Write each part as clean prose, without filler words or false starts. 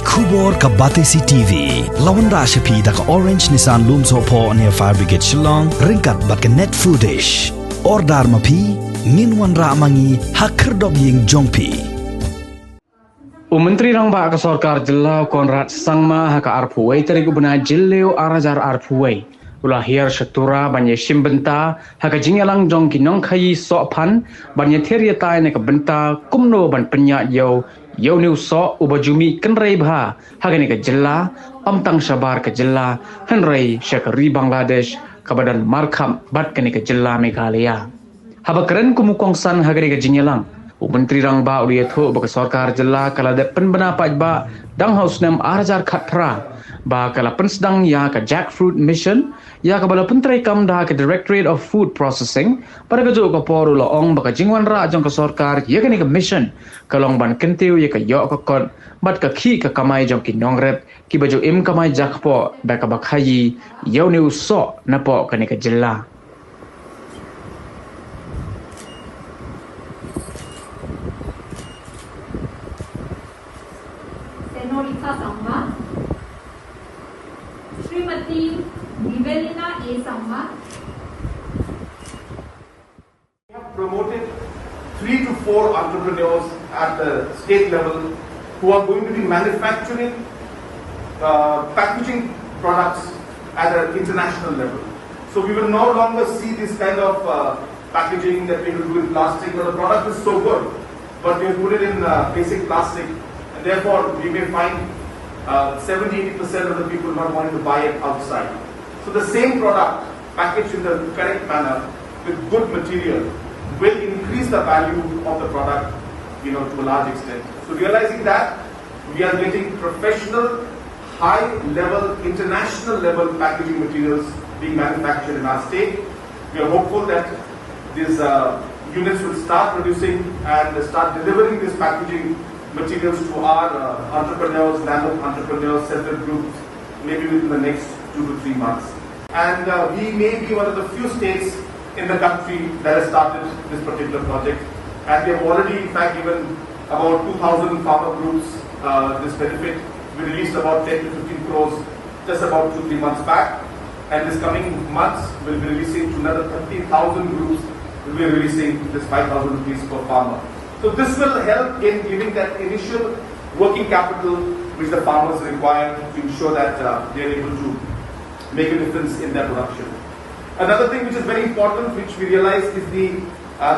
Kubor ka Batesi TV. Lawan Rashapi da ka Orange Nissan Loom Sohphan near Fire Brigade Shillong. Ringkat bat ka net foodish. Ordar mapi. Minwan ra mangi hakerdog ying jongpi. Menteri Rangba ke Sorkar Jilla Konrad Sangma haka arpuai tari gubernur Jilleu arajar arpuai. Ulahir setura banyak simbenta haka jingalang jong kinong kayi Sohphan banyak teriatai ne benta kumno ban penyak yo new so ubajumi kenrei bha haka ne ke Jilla amtang sabar ke Jilla henrei syakari Bangladesh kabadan markham bat ke ne ke Jilla Meghalaya. Haba keren kumukongsan haka ne ke jingalang. Menteri Rangba uliya thu baka Sorkar Jilla kala de penbena pajba dang haus nem arajar khatpra ba kala pensdang ya ka jackfruit mission ya ka bala pentrai kam da ka Directorate of Food Processing pada ka jo ka poru la ong baka jingwan ra jong ka Sorkar ya ka ni ka mission kalong ban Kyntiew ya ka yo ka kon bat ka khi ka kamai jong ki nongrep ki bajo im kamai jakpo ba ka bakhayi yo ne uso na po ka ni ka Jilla. Senorita Sangma, Srimati Nivelina A. Sangma. We have promoted 3 to 4 entrepreneurs at the state level who are going to be manufacturing packaging products at an international level. So we will no longer see this kind of packaging that we will do in plastic, but the product is so good, but we have put it in basic plastic. Therefore, we may find 70-80% of the people not wanting to buy it outside. So the same product packaged in the correct manner with good material will increase the value of the product, to a large extent. So realizing that, we are getting professional, high-level, international-level packaging materials being manufactured in our state. We are hopeful that these units will start producing and start delivering this packaging materials to our entrepreneurs, nano entrepreneurs, separate groups, maybe within the next 2 to 3 months. And we may be one of the few states in the country that has started this particular project. And we have already, in fact, given about 2,000 farmer groups this benefit. We released about 10 to 15 crores just about 2-3 months back. And this coming months, we'll be releasing to another 30,000 groups. We'll be releasing this 5,000 rupees per farmer. So this will help in giving that initial working capital which the farmers require to ensure that they are able to make a difference in their production. Another thing which is very important, which we realize, is the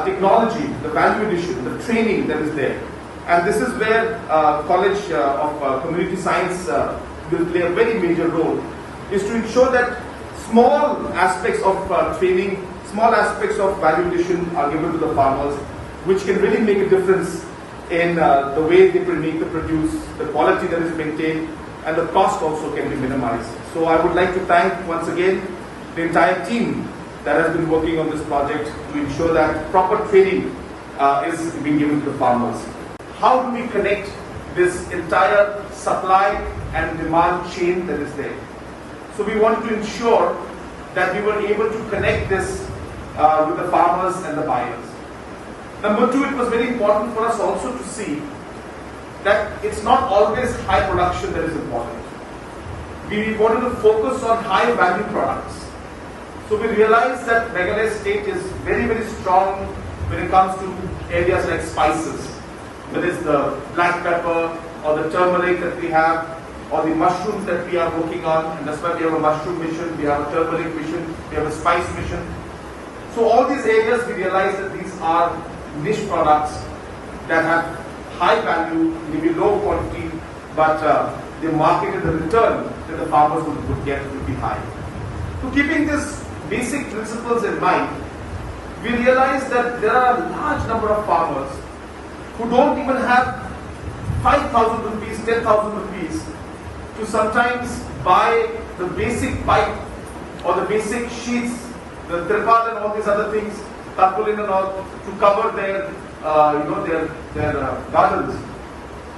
technology, the value addition, the training that is there. And this is where College of Community Science will play a very major role, is to ensure that small aspects of training, small aspects of value addition are given to the farmers, which can really make a difference in the way they make the produce, the quality that is maintained, and the cost also can be minimized. So I would like to thank once again the entire team that has been working on this project to ensure that proper training is being given to the farmers. How do we connect this entire supply and demand chain that is there? So we want to ensure that we were able to connect this with the farmers and the buyers. Number 2, it was very important for us also to see that it's not always high production that is important. We wanted to focus on high value products. So we realized that Meghalaya state is very, very strong when it comes to areas like spices, whether it's the black pepper or the turmeric that we have, or the mushrooms that we are working on, and that's why we have a mushroom mission, we have a turmeric mission, we have a spice mission. So all these areas we realized that these are niche products that have high value, maybe low quantity, but the market and the return that the farmers would get would be high. So keeping these basic principles in mind, we realize that there are a large number of farmers who don't even have 5,000 rupees, 10,000 rupees to sometimes buy the basic pipe or the basic sheets, the tripal and all these other things, tarpaulin and all, to cover their, their gardens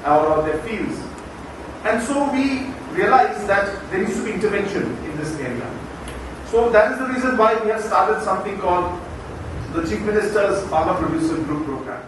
or their fields. And so we realized that there needs to be intervention in this area. So that is the reason why we have started something called the Chief Minister's Farmer Producer Group Program.